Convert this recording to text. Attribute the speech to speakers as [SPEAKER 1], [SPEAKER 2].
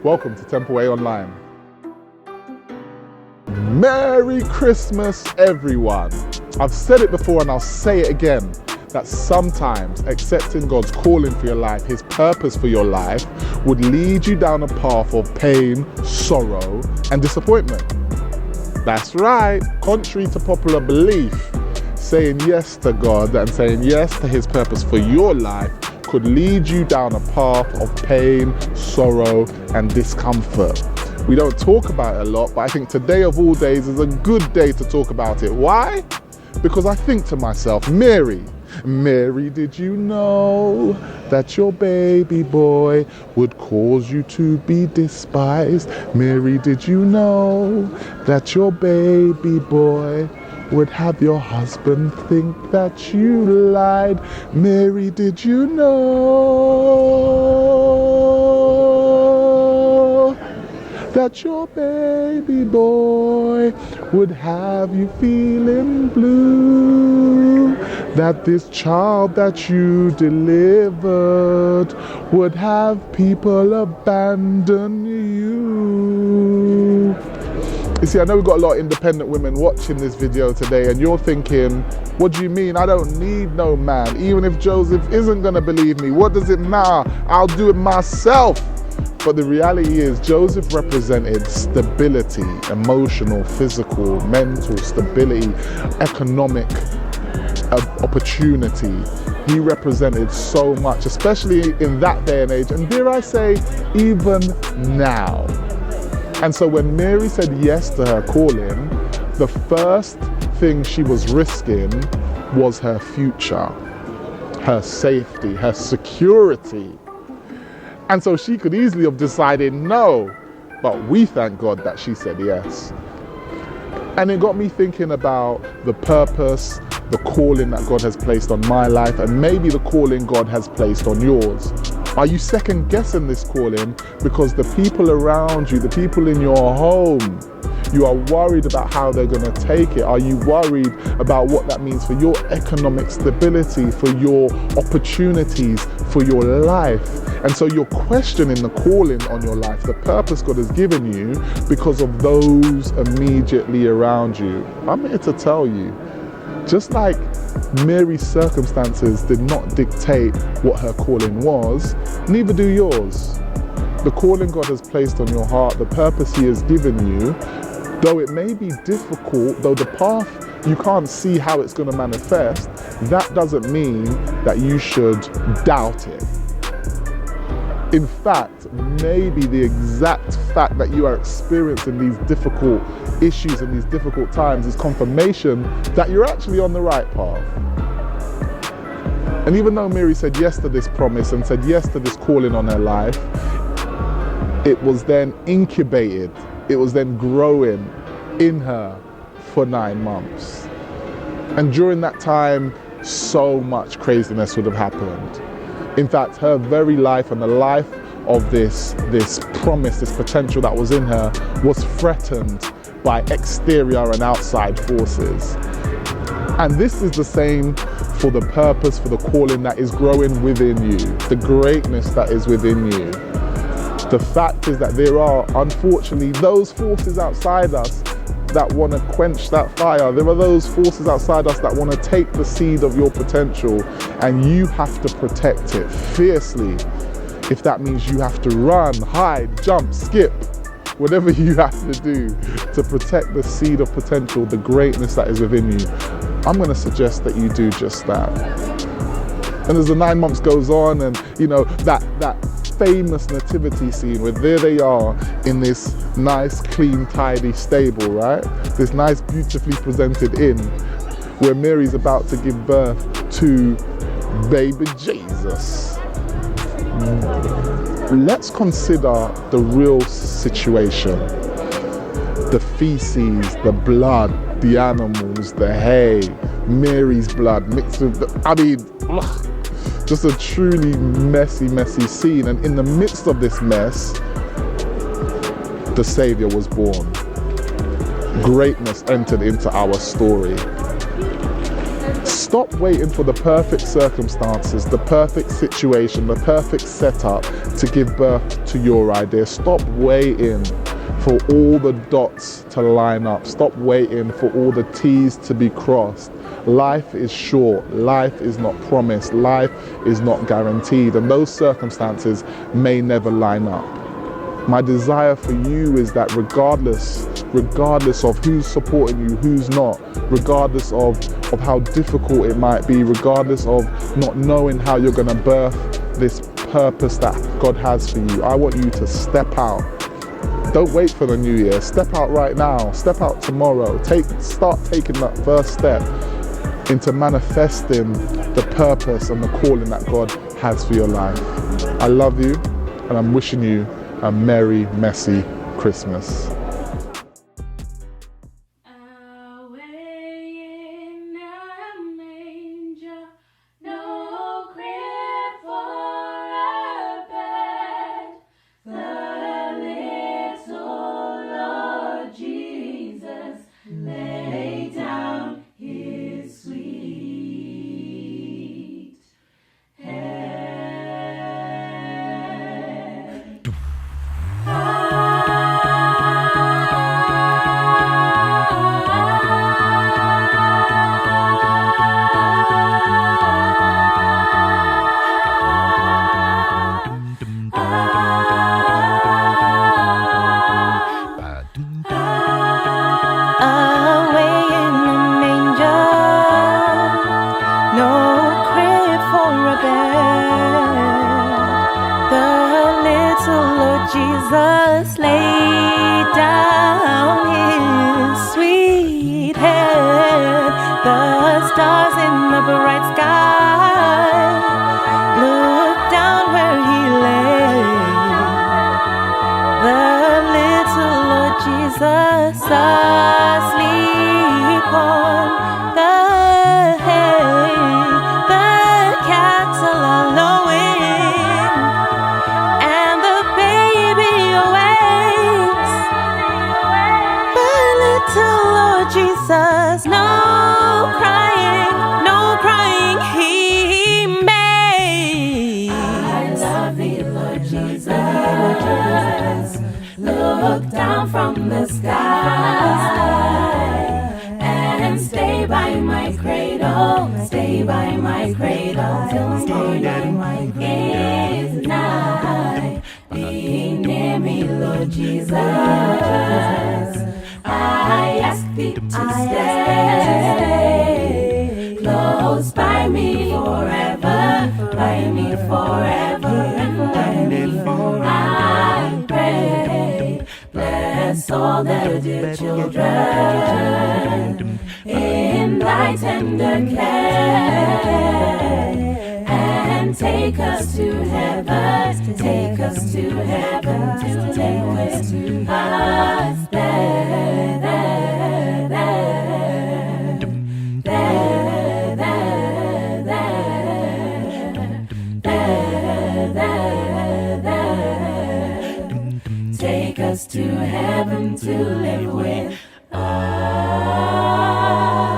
[SPEAKER 1] Welcome to Templeway Online. Merry Christmas, everyone. I've said it before and I'll say it again, that sometimes accepting God's calling for your life, His purpose for your life, would lead you down a path of pain, sorrow, and disappointment. That's right, contrary to popular belief, saying yes to God and saying yes to His purpose for your life could lead you down a path of pain, sorrow, and discomfort. We don't talk about it a lot, but I think today of all days is a good day to talk about it. Why? Because I think to myself, Mary, did you know that your baby boy would cause you to be despised? Mary, did you know that your baby boy would have your husband think that you lied? Mary, did you know that your baby boy would have you feeling blue? That this child that you delivered would have people abandon you? You see, I know we've got a lot of independent women watching this video today, and you're thinking, what do you mean? I don't need no man. Even if Joseph isn't going to believe me, what does it matter? I'll do it myself. But the reality is, Joseph represented stability, emotional, physical, mental stability, economic opportunity. He represented so much, especially in that day and age, and dare I say, even now. And so when Mary said yes to her calling, the first thing she was risking was her future, her safety, her security. And so she could easily have decided no, but we thank God that she said yes. And it got me thinking about the purpose, the calling that God has placed on my life, and maybe the calling God has placed on yours. Are you second guessing this calling because the people around you, the people in your home, you are worried about how they're going to take it? Are you worried about what that means for your economic stability, for your opportunities, for your life? And so you're questioning the calling on your life, the purpose God has given you because of those immediately around you. I'm here to tell you, just like Mary's circumstances did not dictate what her calling was, neither do yours. The calling God has placed on your heart, the purpose He has given you, though it may be difficult, though the path you can't see how it's going to manifest, that doesn't mean that you should doubt it. In fact, maybe the exact fact that you are experiencing these difficult issues and these difficult times is confirmation that you're actually on the right path. And even though Mary said yes to this promise and said yes to this calling on her life, it was then incubated, it was then growing in her for 9 months. And during that time, so much craziness would have happened. In fact, her very life and the life of this promise, this potential that was in her, was threatened by exterior and outside forces. And this is the same for the purpose, for the calling that is growing within you, the greatness that is within you. The fact is that there are, unfortunately, those forces outside us that want to quench that fire. There are those forces outside us that want to take the seed of your potential, and you have to protect it fiercely. If that means you have to run, hide, jump, skip, whatever you have to do to protect the seed of potential, the greatness that is within you, I'm going to suggest that you do just that. And as the 9 months goes on, and you know, that famous nativity scene where there they are in this nice, clean, tidy stable, right? This nice, beautifully presented inn where Mary's about to give birth to baby Jesus. Let's consider the real situation. The feces, the blood, the animals, the hay, Mary's blood mixed with just a truly messy, messy scene. And in the midst of this mess, the Savior was born. Greatness entered into our story. Stop waiting for the perfect circumstances, the perfect situation, the perfect setup to give birth to your idea. Stop waiting for all the dots to line up. Stop waiting for all the T's to be crossed. Life is short. Life is not promised. Life is not guaranteed. And those circumstances may never line up. My desire for you is that regardless of who's supporting you, who's not, regardless of how difficult it might be, regardless of not knowing how you're going to birth this purpose that God has for you, I want you to step out. Don't wait for the new year. Step out right now. Step out tomorrow. Start taking that first step into manifesting the purpose and the calling that God has for your life. I love you, and I'm wishing you a merry, messy Christmas.
[SPEAKER 2] Jesus laid down his sweet head, the stars in the bright sky looked down where he lay. The little Lord Jesus asleep on the hay, the cattle are lowing, Jesus, no crying he made. I love thee, Lord Jesus. Look down from the sky and stay by my cradle, stay by my cradle till morning is nigh. Be near me, Lord Jesus. I ask thee to stay close by me forever, by me forever, and by me forever. I pray, bless all the dear children in thy tender care, and take us to heaven, take us to heaven, to take us to us there. Take us to heaven to live with us.